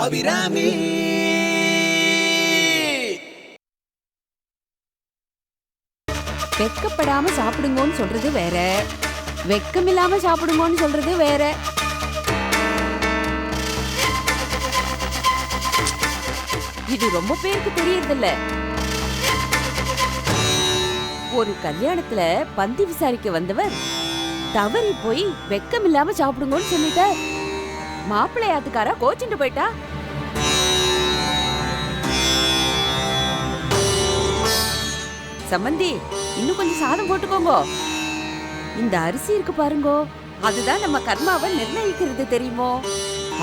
அபிராமி. வெக்கப்படாம சாப்பிடுங்கன்னு சொல்றது வேற, வெக்கமில்லாம சாப்பிடுங்கன்னு சொல்றது வேற. இது ரொம்ப பேருக்கு தெரியறதில்ல. ஒரு கல்யாணத்துல பந்தி விசாரிக்க வந்தவர் தவறி போய் வெக்கமில்லாம சாப்பிடுங்கன்னு சொல்லிட்டார். மாப்பிள்ளையாத்துக்காரா கோச்சிட்டு போயிட்டா. சம்பந்தி, இன்னும் கொஞ்சம் சாதம் போட்டுக்கோங்க. இந்த அரிசி இருக்கு பாருங்கோ, அதுதான் நம்ம கர்மாவை நிர்ணயிக்கிறது தெரியுமோ.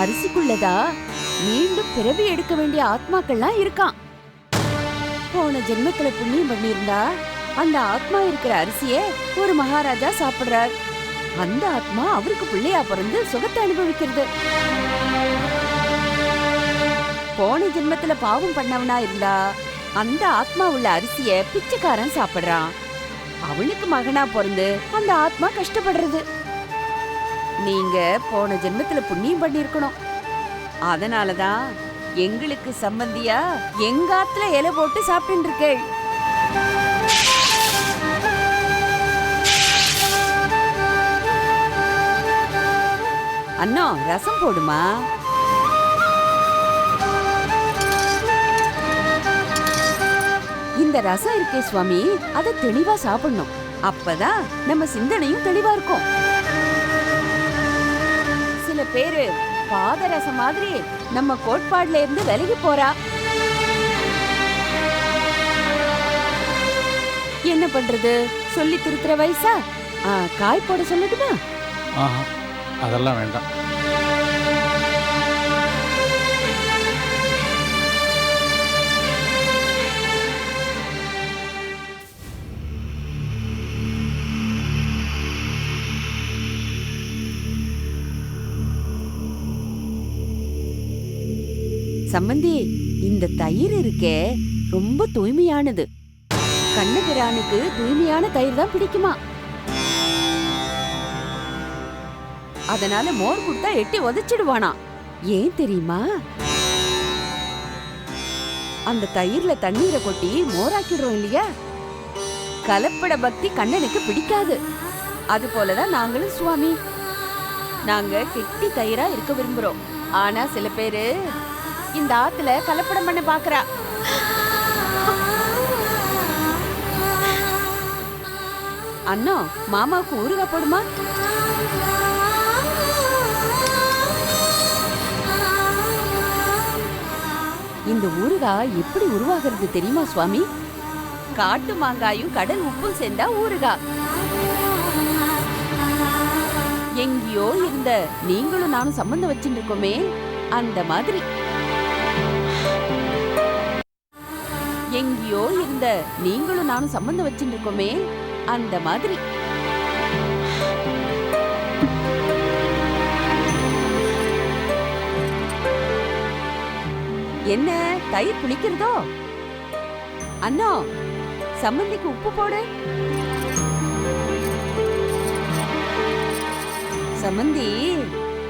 அரிசிக்குள்ளதா மீண்டும் பிறவி எடுக்க வேண்டிய ஆத்மாக்கள்லாம் இருக்கான். போன ஜென்மத்துல புண்ணியம் பண்ணியிருந்தா அந்த ஆத்மா இருக்கிற அரிசியே ஒரு மகாராஜா சாப்பிடுறார். அந்த ஆத்மா அவருக்கு பிள்ளையா பிறந்து சுகத்தை அனுபவிக்கிறது. போன ஜென்மத்துல பாவம் பண்ணவனா இருந்தா அந்த ஆத்மா உள்ள அரிசிய பிச்சைக்காரன் சாப்பிடுறான். அவனுக்கு மகனா பிறந்து அந்த ஆத்மா கஷ்டப்படுறது. நீங்க போன ஜென்மத்துல புண்ணியம் பண்ணிருக்கணும். அதனாலதான் எங்களுக்கு சம்பந்தியா எங்காத்துல இலை போட்டு சாப்பிட்டு இருக்கேள். அண்ணா, ரசம் போடுமா. இந்த ரசம் இருக்கே சுவாமி, அதை தெளிவா சாப்பிடணும். அப்பதான் நம்ம சிந்தனையும் தெளிவா இருக்கும். சில பேரு பாதரசம் மாதிரி நம்ம கோட்பாடுல இருந்து விலகி போறா. என்ன பண்றது, சொல்லி திருத்துற வயசா? காய் போட சொல்லட்டுமா? அதெல்லாம் வேண்டாம். சம்பந்தி, இந்த தயிர் இருக்கே ரொம்ப தூய்மையானது. கண்ணபிரானுக்கு தூய்மையான தயிர் தான் பிடிக்குமா. அதனால மோர் கொடுத்தா எட்டி உதைச்சிடுவானா. ஏன் தெரியுமா? அந்த தயிர்ல தண்ணீரை கொட்டி மோராக்கிடுறோம் இல்லையா. கலப்பட பக்தி கண்ணனுக்கு பிடிக்காது. அது போலதான் நாங்களும் சுவாமி. நாங்க கெட்டி தயிரா இருக்க விரும்புறோம். ஆனா சில பேரு இந்த ஆத்துல கலப்படம் பண்ண பாக்குறா. அண்ணா, மாமாவுக்கு ஊறுகாய் போடுமா? இந்த ஊறுகாய் எப்படி உருவாகிறது தெரியுமா சுவாமி? காட்டு மாங்காயும் கடல் உப்பும் சேர்ந்தா ஊறுகாய். எங்கேயோ இருந்த நீங்களும் நானும் சம்பந்தம் வச்சுட்டு இருக்கோமே, அந்த மாதிரி. எங்கேயோ இருந்த நீங்களும் நானும் சம்பந்தம் வச்சுட்டு இருக்கோமே, அந்த மாதிரி. என்ன தயிர் புளிக்கிறதோ? அண்ணா, சம்பந்திக்கு உப்பு போடு. சம்பந்தி,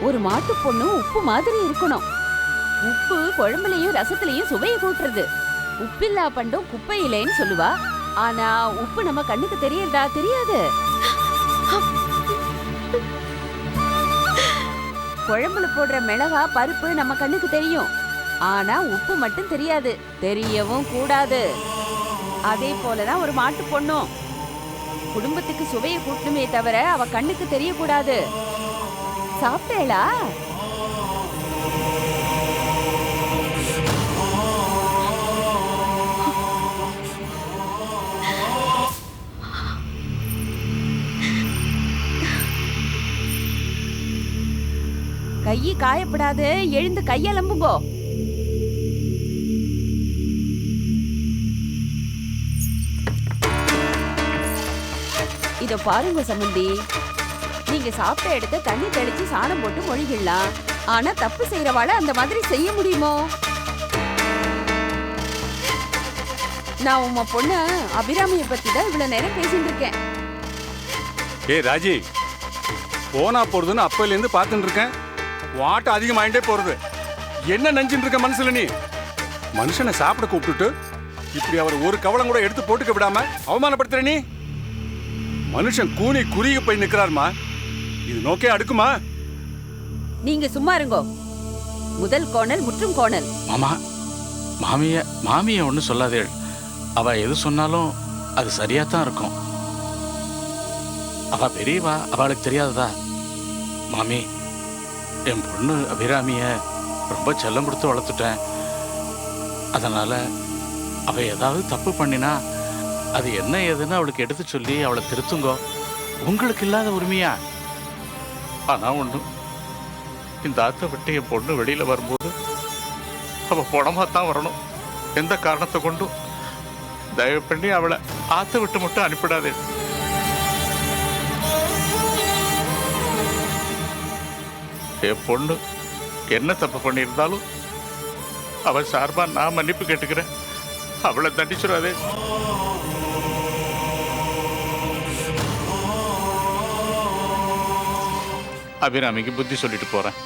ஒரு மாட்டு பொண்ணு உப்பு மாதிரி இருக்கணும். உப்பு குழம்புலயும் ரசத்திலையும் சுவையை கூட்டுறது. உப்பில்லா பண்டம் குப்பையிலேன்னு சொல்லுவா. ஆனா உப்பு நம்ம கண்ணுக்கு தெரியறதா? தெரியாது. குழம்புல போடுற மிளகா பருப்பு நம்ம கண்ணுக்கு தெரியும். ஆனா உப்பு மட்டும் தெரியாது, தெரியவும் கூடாது. அதே போலதான் ஒரு மாட்டு பொண்ணும். குடும்பத்துக்கு சுவையை கூட்டணுமே தவிர அவ கண்ணுக்கு தெரியக்கூடாது. சாப்பிட்டேளா? கையை காயப்படாது, எழுந்து கையலம்புங்கோ. இத பாருங்க சம்பந்தி, நீங்க சாப்பிட்ட இடத்த தண்ணி தெளிச்சு சாணம் போட்டு மொழிகிடலாம். ஆனா தப்பு செய்யறவாள அந்த மாதிரி செய்ய முடியுமோ? நான் உங்க பொண்ணு அபிராமியை பத்தி தான் இவ்வளவு நேரம் பேசிட்டு இருக்கேன். ராஜி, போனா போறதுன்னு அப்பையில இருந்து பாத்துட்டு இருக்கேன். வாட்டம் அதிகமாயிட்டே போறது. என்ன நஞ்சின்னு இருக்க மனசுல நீ? மனுஷனை சாப்பிட கூப்பிட்டுட்டு இப்படி அவர் ஒரு கவலம் கூட எடுத்து போட்டுக்க விடாம அவமானப்படுத்துற நீ. மனுஷன் கூனி குறுகி போய் நிக்கிறாருமா. இது நோக்கே அடுக்குமா? நீங்க சும்மா இருங்கோ. முதல் கோணல் முற்றும் கோணல். மாமா, மாமிய ஒன்றும் சொல்லாதே. அவ எது சொன்னாலும் அது சரியா தான் இருக்கும். அவ பெரியவா, அவளுக்கு தெரியாததா? மாமி, என் பொண்ணு அபிராமிய ரொம்ப செல்லம் கொடுத்து வளர்த்துட்டேன். அதனால அவ ஏதாவது தப்பு பண்ணினா அது என்ன ஏதுன்னு அவளுக்கு எடுத்து சொல்லி அவளை திருத்துங்கோ. உங்களுக்கு இல்லாத உரிமையா? ஆனா ஒண்ணு, இந்த ஆத்தை விட்டு என் பொண்ணு வெளியில வரும்போது அவ பணமா தான் வரணும். எந்த காரணத்தை கொண்டும் தயவு பண்ணி அவளை ஆத்தை விட்டு மட்டும் அனுப்பிடாதே. என் பொண்ணு என்ன தப்பு பண்ணியிருந்தாலும் அவள் சார்பா நான் மன்னிப்பு கேட்டுக்கிறேன். அவளை தண்டிச்சிடாதே. அபிராமிக்கு புத்தி சொல்லிட்டு போறேன்.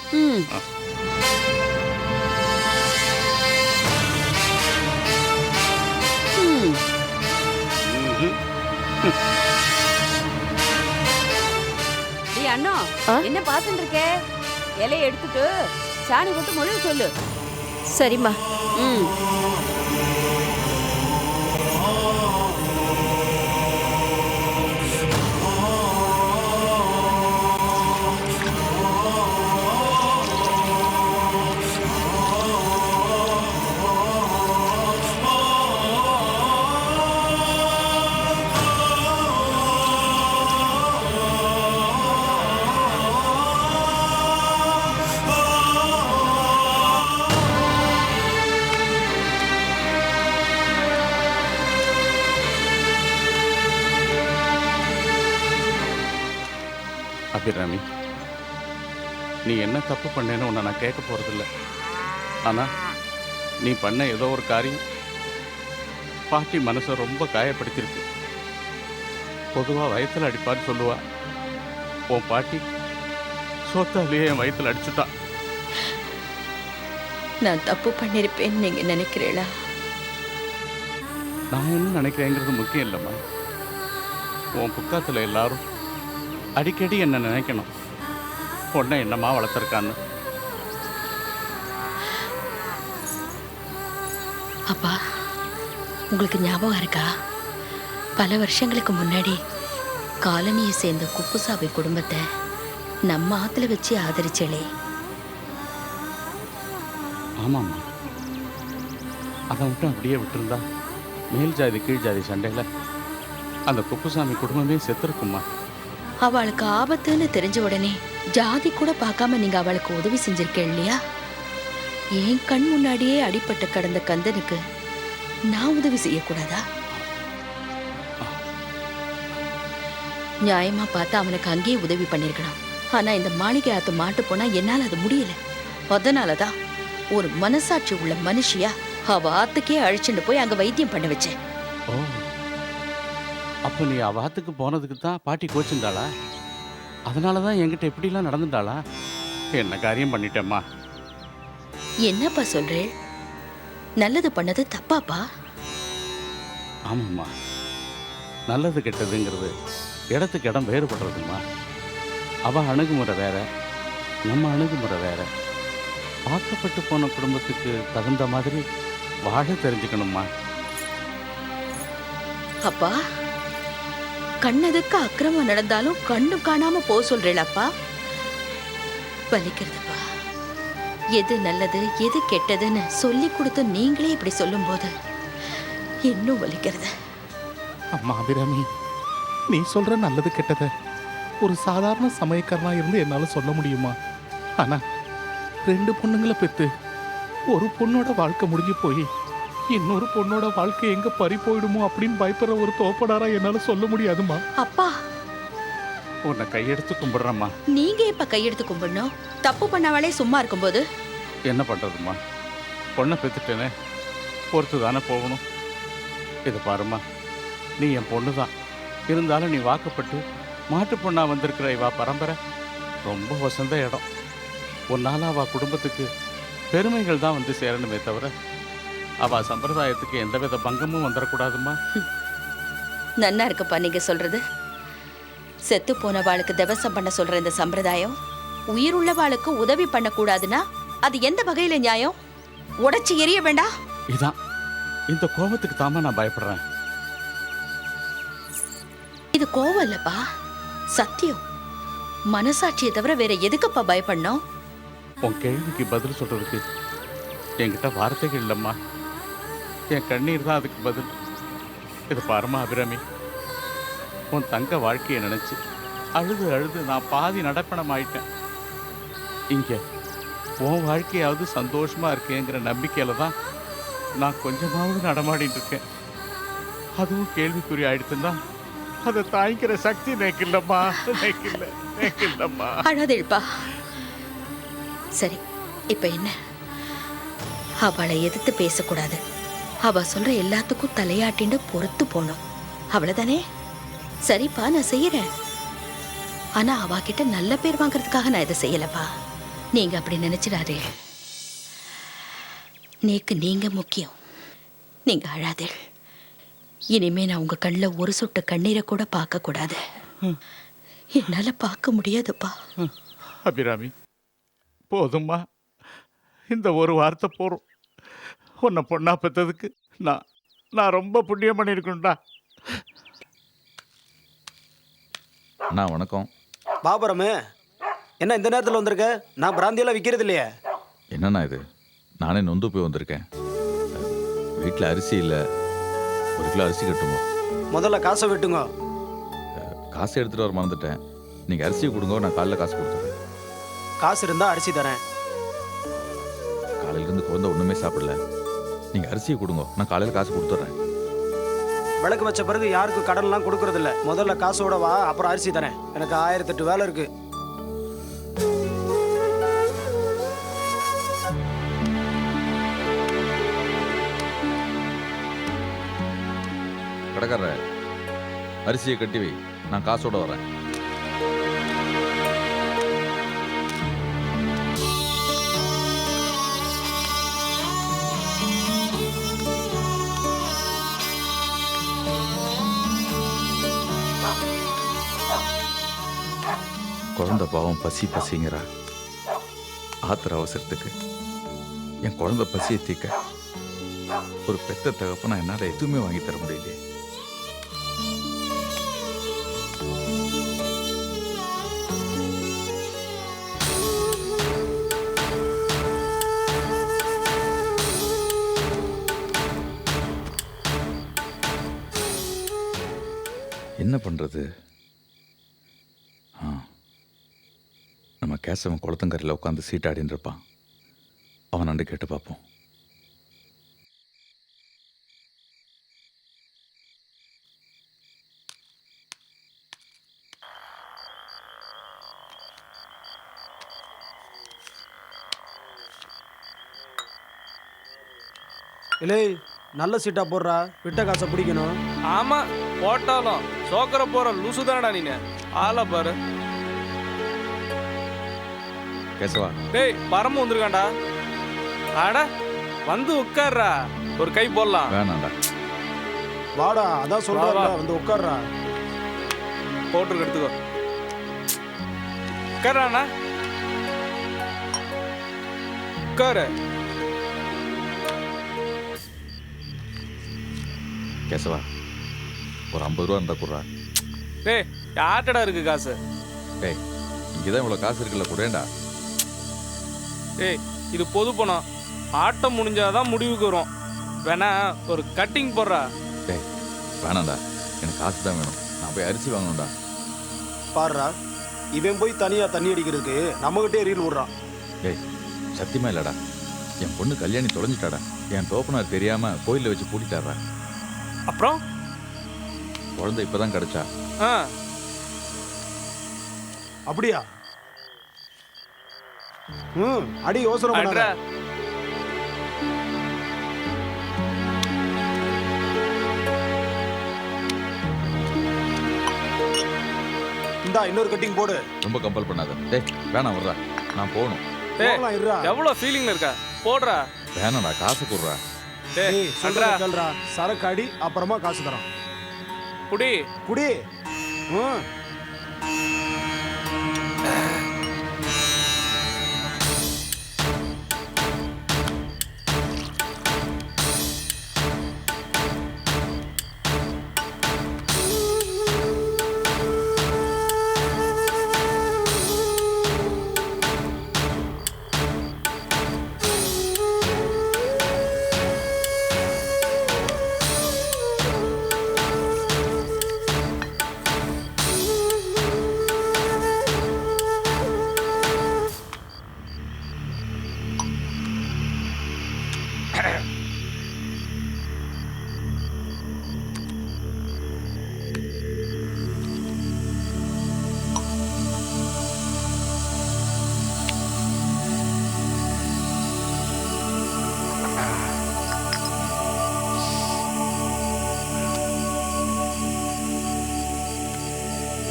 அண்ணா, என்ன பாத்துட்டு இருக்க? இலையை எடுத்துட்டு சாணி போட்டு மொழி சொல்லு. சரிம்மா. அபிராமி, நீ என்ன தப்பு பண்ணேன்னு உன்னை நான் கேட்க போறதில்ல. ஆனா நீ பண்ண ஏதோ ஒரு காரியம் பாட்டி மனசை ரொம்ப காயப்படுத்திருக்கு. பொதுவா வயத்துல அடிப்பான்னு சொல்லுவா. உன் பாட்டி சோத்தாலேயே என் வயத்துல அடிச்சுட்டா. நான் தப்பு பண்ணிருப்பேன்னு நீங்க நினைக்கிறீங்களா? நான் என்ன நினைக்கிறேங்கிறது முக்கியம் இல்லைம்மா. உன் புக்காத்துல எல்லாரும் அடிக்கடி என்ன நினைக்கணும், பொண்ணை என்னம்மா வளர்த்துருக்கான்னு. அப்பா, உங்களுக்கு ஞாபகம் இருக்கா? பல வருஷங்களுக்கு முன்னாடி காலனியை சேர்ந்த குப்புசாமி குடும்பத்தை நம்ம ஆத்துல வச்சு ஆதரிச்சலே. ஆமாம்மா, அதை மட்டும் அப்படியே விட்டுருந்தா மேல் ஜாதி கீழ் ஜாதி சண்டையில அந்த குப்புசாமி குடும்பமே செத்துருக்குமா. அவளுக்கு ஆபத்துன்னு தெரிஞ்ச உடனே ஜாதி கூட பார்க்காம நீங்க அவளுக்கு உதவி செஞ்சிருக்கேன் இல்லையா? என் கண் முன்னாடியே அடிபட்டு கடந்த கந்தனுக்கு நான் உதவி செய்யக்கூடாதா? நியாயமா பார்த்தா அவனுக்கு அங்கேயே உதவி பண்ணிருக்கணும். ஆனா இந்த மாளிகை ஆத்து மாட்டு போனா என்னால அது முடியல. அதனாலதான் ஒரு மனசாட்சி உள்ள மனுஷியா அவ ஆத்துக்கே அழிச்சுட்டு போய் அங்க வைத்தியம் பண்ண வச்சேன். ஓ, அப்போ நீ அவ ஆத்துக்கு போனதுக்கு தான் பாட்டி கோச்சிருந்தாளா? அதனால தான் என்கிட்ட எப்படிலாம் நடந்துட்டாளா? என்ன காரியம் பண்ணிட்டேம்மா. என்னப்பா சொல்றேன்? நல்லது பண்ணது தப்பாப்பா? ஆமாம்மா, நல்லது கெட்டதுங்கிறது இடத்துக்கு இடம் வேறுபடுறதுமா. அவ அணுகுமுறை வேற, நம்ம அணுகுமுறை வேற. பார்க்கப்பட்டு போன குடும்பத்துக்கு தகுந்த மாதிரி வாழ தெரிஞ்சுக்கணுமா. அப்பா, கண்ணதுக்கு அக்கிரமம் நடந்தாலும் கண்ணு காணாம போ சொல்றேளப்பா. வலிக்கிறதுப்பா. எது நல்லது எது கெட்டதுன்னு சொல்லி கொடுத்து நீங்களே இப்படி சொல்லும் போது இன்னும் வலிக்கிறது. அம்மா அபிராமி, நீ சொல்ற நல்லது கெட்டத ஒரு சாதாரண சமயக்காரனா இருந்து என்னால சொல்ல முடியுமா? ஆனா 2 பொண்ணுங்களை பெத்து ஒரு பொண்ணோட வாழ்க்கை முடிஞ்சு போய் இன்னொரு பொண்ணோட வாழ்க்கை எங்க பறி போயிடுமோ அப்படின்னு பயப்படுற ஒரு தோப்படாரா என்னால சொல்ல முடியாதுமா. அப்பா, உன்னை கையெடுத்து கும்பிடுறம்மா. நீங்க இப்ப கையெடுத்து கும்பிடணும்? தப்பு பண்ணவளே சும்மா இருக்கும்போது என்ன பண்றதுமா? பொண்ணை பெத்துட்டேனே, பொறுத்து தானே போகணும். இதை பாருமா, நீ என் பொண்ணு தான். இருந்தாலும் நீ வாக்கப்பட்டு மாட்டு பொண்ணா வந்திருக்கிற இவா பரம்பரை ரொம்ப வசந்த இடம். உன்னால அவ குடும்பத்துக்கு பெருமைகள் தான் வந்து சேரணுமே தவிர அவ சம்பிரதாயத்துக்கு எந்தவித பங்கமும் வந்துடக்கூடாதும்மா. நன்னா இருக்குப்பா நீங்க சொல்றது. செத்து போனவாளுக்கு தவசம் பண்ண சொல்ற இந்த சம்பிரதாயம் உயிருள்ளவாளுக்கு உதவி பண்ணக்கூடாதுன்னா அது எந்த வகையில நியாயம்? உடைச்சு எரிய வேண்டாம். இதான் இந்த கோபத்துக்கு தாமா நான் பயப்படுறேன். இது கோவம் இல்லப்பா, சத்தியம். மனசாட்சியை தவிர வேற எதுக்குப்பா பயப்படணும்? உன் கேள்விக்கு பதில் சொல்றதுக்கு என்கிட்ட வார்த்தைகள் இல்லைம்மா. என் கண்ணீர் தான் அதுக்கு பதில். இது பாருமா அபிராமி, உன் தங்க வாழ்க்கையை நினைச்சு அழுது அழுது நான் பாதி நடப்பணம் ஆயிட்டேன். இங்க உன் வாழ்க்கையாவது சந்தோஷமா இருக்கேங்கிற நம்பிக்கையில தான் நான் கொஞ்சமாவது நடமாடிட்டு இருக்கேன். அதுவும் கேள்விக்குறி ஆயிடுச்சுன்னா அதை தாய்க்கிற சக்தி எனக்கு இல்லம்மா, எனக்கு இல்லம்மா. அழாதேப்பா. சரி, இப்ப என்ன? அவளை எதிர்த்து பேசக்கூடாது. அவ சொல்ற எல்லாத்துக்கும் தலையாட்டின்னு பொறுத்து போனோம், அவ்வளவுதானே? சரிப்பா, நான் செய்யறேன். ஆனா அவகிட்ட நல்ல பேர் வாங்கறதுக்காக நான் இதை செய்யலப்பா. நீங்க அப்படி நினைச்சிடாதே. நீங்க முக்கியம். நீங்க அழாதே. இனிமே நான் உங்க கண்ணில் ஒரு சொட்டு கண்ணீரை கூட பார்க்க கூடாது. என்னால பார்க்க முடியாதுப்பா. அபிராமி, போதும்மா, இந்த ஒரு வார்த்தை போறோம். உன்னை பொண்ணா பெற்றதுக்கு நான் ரொம்ப புண்ணியம் பண்ணியிருக்கேன்டா. அண்ணா வணக்கம். பாபுரமே, என்ன இந்த நேரத்தில் வந்திருக்க? நான் பிராந்தியெல்லாம் விற்கிறது இல்லையே. என்னண்ணா இது? நானே நொந்து போய் வந்திருக்கேன். வீட்டில் அரிசி இல்லை, 1 கிலோ அரிசி கட்டுங்க. முதல்ல காசை வெட்டுங்க. காசு எடுத்துகிட்டு வர மறந்துட்டேன். நீங்கள் அரிசியை கொடுங்க, நான் காலையில் காசு கொடுத்துட்றேன். காசு இருந்தால் அரிசி தரேன். காலையிலேருந்து குழந்தை ஒன்றுமே சாப்பிடல. நீங்கள் அரிசியை கொடுங்க, நான் காலையில் காசு கொடுத்துட்றேன். விளக்கு வச்ச பிறகு யாருக்கும் கடன்லாம் கொடுக்கறதில்ல. முதல்ல காசோட வா, அப்புறம் அரிசி தரேன். எனக்கு 1008 வேலை இருக்கு. கடைக்காரர், அரிசியை கட்டி வை, நான் காசோட வரேன். குழந்தை பாவம் பசிங்கிறா. ஆத்திர அவசரத்துக்கு என் குழந்தை பசியை தீக்க ஒரு பெத்த தகப்பனா என்னால் எதுவுமே வாங்கி தர முடியலையே. என்ன பண்றது? நம்ம கேசவன் குளத்தங்கரையில் உட்காந்து சீட்டாடின்னு இருப்பான். அவன் அண்டு கேட்டு பார்ப்போம். இல்லை, நல்ல சீட்டா போடுறா. விட்ட காசை பிடிக்கணும். ஆமா, போட்டாலும் சோக்கர போற லூசு தானடா நீனு. ஆள பாரு. கேசவா, டேய், பரம வந்துருக்காண்டா. ஆடா வந்து உட்கார்றா, ஒரு கை போடலாம். வேணாண்டா. வாடா, அதான் சொல்றா, வந்து உட்கார்றா. போட்டு எடுத்துக்கோ. உட்கார்றாண்ணா, உட்காரு. கேசவா, ஒரு 50 ரூபா இருந்தா குடுறா. டேய், யார்டா இருக்கு காசு? டேய், இங்கதான் இவ்வளவு காசு இருக்குல்ல, குடேண்டா. டேய், இது பொது பணம். ஆட்டம் முடிஞ்சாதான் முடிவுக்கு வரும். வேணா ஒரு கட்டிங் போடுறா. டேய், வேணாண்டா, எனக்கு காசு தான் வேணும். நான் போய் அரிசி வாங்கணும்டா. பாடுறா, இவன் போய் தனியா தண்ணி அடிக்கிறதுக்கு நம்மகிட்டே ரீல் விடுறான். டேய், சத்தியமா இல்லடா. என் பொண்ணு கல்யாணி தொலைஞ்சிட்டாடா. என் தோப்பனார் தெரியாம கோயிலில் வச்சு பூட்டிட்டாரா. அப்புறம் குழந்தை இப்பதான் கிடைச்சா. அப்படியா? அடி யோசனை பண்ணாத. இந்தா இன்னொரு கட்டிங் போடு. ரொம்ப கம்பல் பண்ணாத. டேய், வேணாம், வர்றா, நான் போகணும். எவ்வளவு ஃபீலிங்ல இருக்கா? போடுறா. வேணாடா, காசு கொடுறா. டேய் டேய் சொல்றா சொல்றா கேளுடா. சரக்கு அடி அப்புறமா காசு தரோம். குடி. குடி. ம்.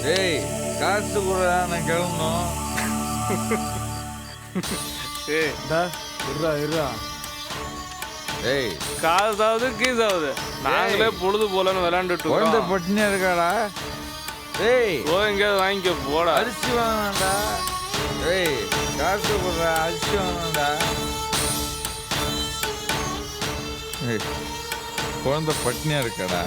டேய், காசு கொடுறா, நான் கிளம்பணும். ஏய் டா இருடா இருடா. டேய், காசாவது கீசாவது நாங்களே பொழுது போலன்னு விளையாண்டுட்டு குழந்தை இருக்கோம். பட்டினியா இருக்காடா. டேய், போ எங்கேயாவது வாங்கிக்க போடா. அரிசி வாங்கடா. டேய், காசு கொடுறா, அரிசி வாங்கடா. டேய், குழந்தை பட்டினியா இருக்காடா.